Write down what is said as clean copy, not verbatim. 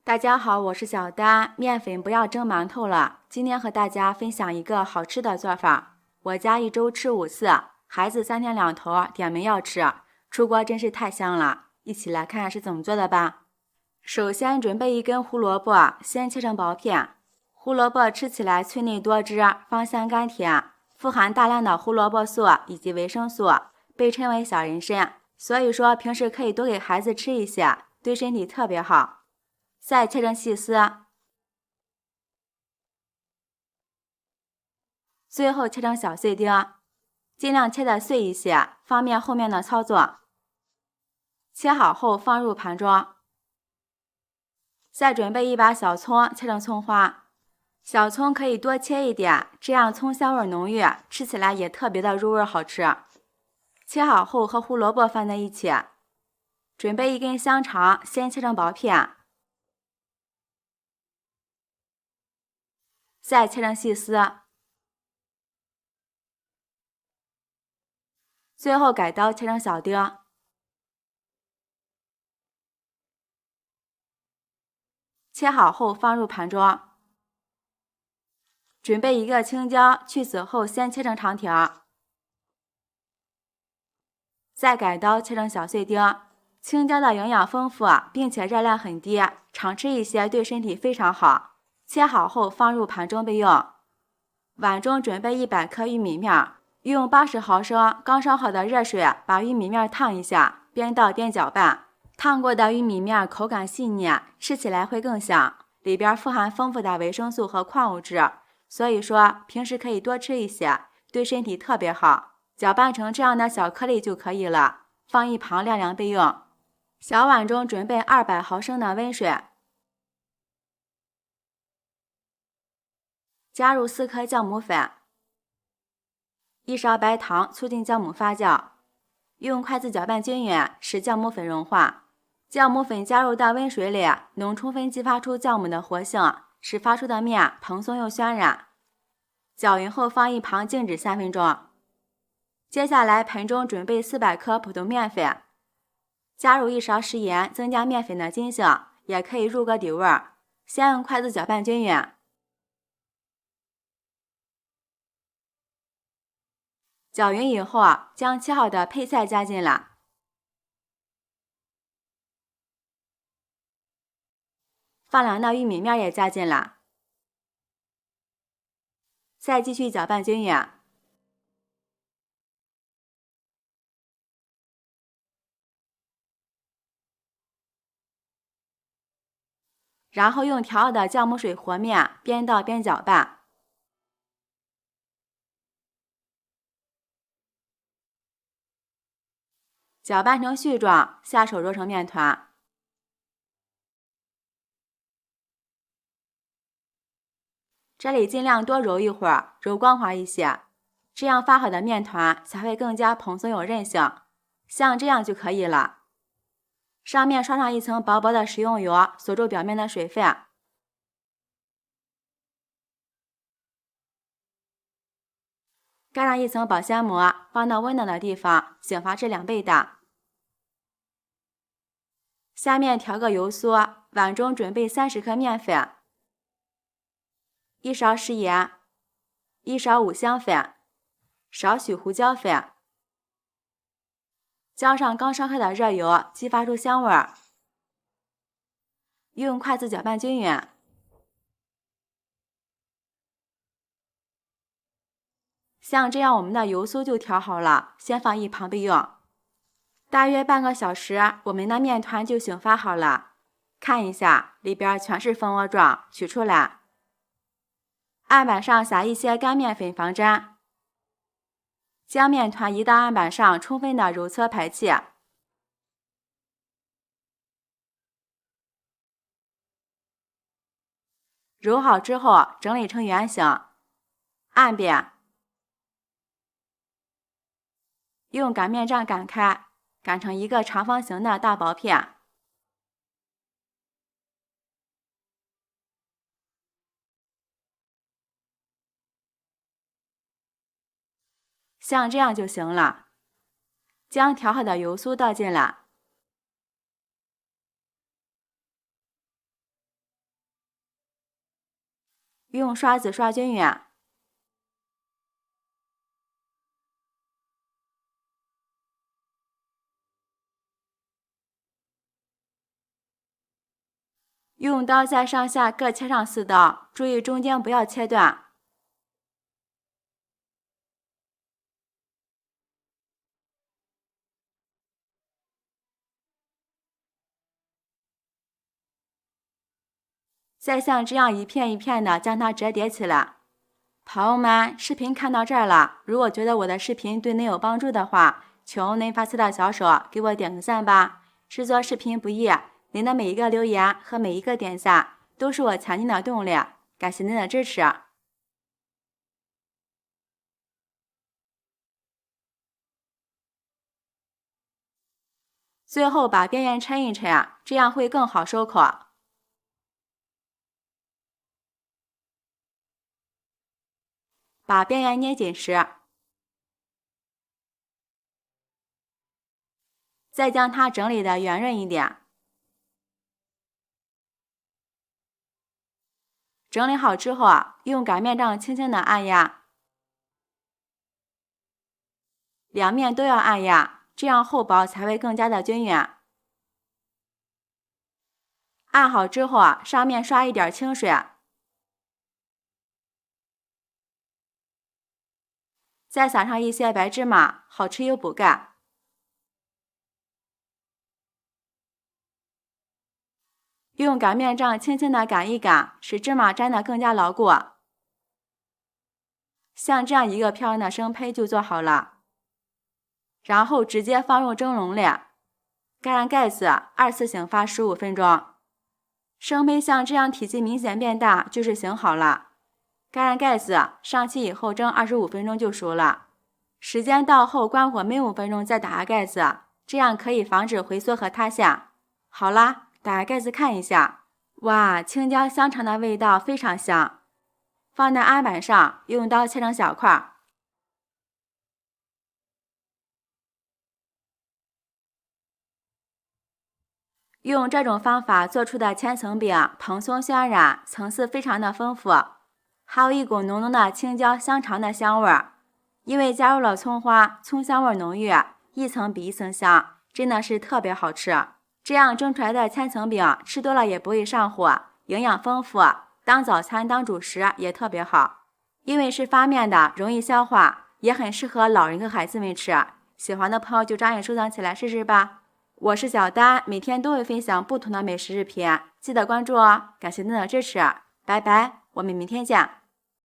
大家好，我是小丹。面粉不要蒸馒头了。今天和大家分享一个好吃的做法。我家一周吃5次，孩子3天2头点名要吃，出锅真是太香了。一起来看是怎么做的吧。首先准备一根胡萝卜，先切成薄片。胡萝卜吃起来脆嫩多汁，芳香甘甜，富含大量的胡萝卜素以及维生素，被称为小人参。所以说平时可以多给孩子吃一些，对身体特别好。再切成细丝，最后切成小碎丁，尽量切得碎一些，方便后面的操作。切好后放入盘中。再准备一把小葱，切成葱花。小葱可以多切一点，这样葱香味浓郁，吃起来也特别的入味好吃。切好后和胡萝卜放在一起。准备一根香肠，先切成薄片。再切成细丝，最后改刀切成小丁。切好后放入盘中。准备一个青椒，去籽后先切成长条，再改刀切成小碎丁。青椒的营养丰富，并且热量很低，常吃一些对身体非常好。切好后放入盘中备用。碗中准备100克玉米面，用80毫升刚烧好的热水把玉米面烫一下，边倒边搅拌。烫过的玉米面口感细腻，吃起来会更香，里边富含丰富的维生素和矿物质，所以说平时可以多吃一些，对身体特别好。搅拌成这样的小颗粒就可以了，放一旁晾凉备用。小碗中准备200毫升的温水，加入4颗酵母粉，1勺白糖，促进酵母发酵。用筷子搅拌均匀，使酵母粉融化。酵母粉加入到温水里，能充分激发出酵母的活性，使发出的面蓬松又暄软。搅匀后放一旁静止3分钟。接下来盆中准备400克普通面粉，加入1勺食盐，增加面粉的筋性，也可以入个底味儿。先用筷子搅拌均匀。搅匀以后，将切好的配菜加进来，放凉的玉米面也加进来，再继续搅拌均匀。然后用调好的酵母水和面，边倒边搅拌。搅拌成絮状，下手揉成面团。这里尽量多揉一会儿，揉光滑一些，这样发好的面团才会更加蓬松有韧性。像这样就可以了。上面刷上一层薄薄的食用油，锁住表面的水分。盖上一层保鲜膜，放到温暖的地方，醒发至2倍大。下面调个油酥，碗中准备30克面粉，1勺食盐，1勺五香粉，少许胡椒粉，浇上刚烧开的热油，激发出香味儿。用筷子搅拌均匀。像这样我们的油酥就调好了，先放一旁备用。大约半个小时，我们的面团就醒发好了。看一下，里边全是蜂窝状，取出来。案板上撒一些干面粉防粘，将面团移到案板上，充分的揉搓排气。揉好之后，整理成圆形，按扁，用擀面杖擀开，擀成一个长方形的大薄片。像这样就行了。将调好的油酥倒进来，用刷子刷均匀。用刀在上下各切上4刀，注意中间不要切断。再像这样一片一片的将它折叠起来。朋友们，视频看到这儿了，如果觉得我的视频对您有帮助的话，求您发财的小手给我点个赞吧。制作视频不易，您的每一个留言和每一个点赞都是我前进的动力，感谢您的支持。最后把边缘抻一抻，这样会更好收口。把边缘捏紧时，再将它整理的圆润一点。整理好之后用擀面杖轻轻的按压，两面都要按压，这样厚薄才会更加的均匀。按好之后上面刷一点清水，再撒上一些白芝麻，好吃又补钙。用擀面杖轻轻的擀一擀，使芝麻粘得更加牢固。像这样一个漂亮的生胚就做好了，然后直接放入蒸笼里，盖上盖子，2次醒发15分钟。生胚像这样体积明显变大就是醒好了。盖上盖子，上气以后蒸25分钟就熟了。时间到后关火焖5分钟再打开盖子，这样可以防止回缩和塌陷。好啦，打开盖子看一下，哇，青椒香肠的味道非常香。放在案板上，用刀切成小块。用这种方法做出的千层饼蓬松渲染，层次非常的丰富，还有一股浓浓的青椒香肠的香味儿。因为加入了葱花，葱香味浓郁，一层比一层香，真的是特别好吃。这样蒸出来的千层饼吃多了也不会上火，营养丰富，当早餐当主食也特别好。因为是发面的，容易消化，也很适合老人和孩子们吃。喜欢的朋友就抓紧收藏起来试试吧。我是小丹，每天都会分享不同的美食视频，记得关注哦。感谢您的支持，拜拜，我们明天见。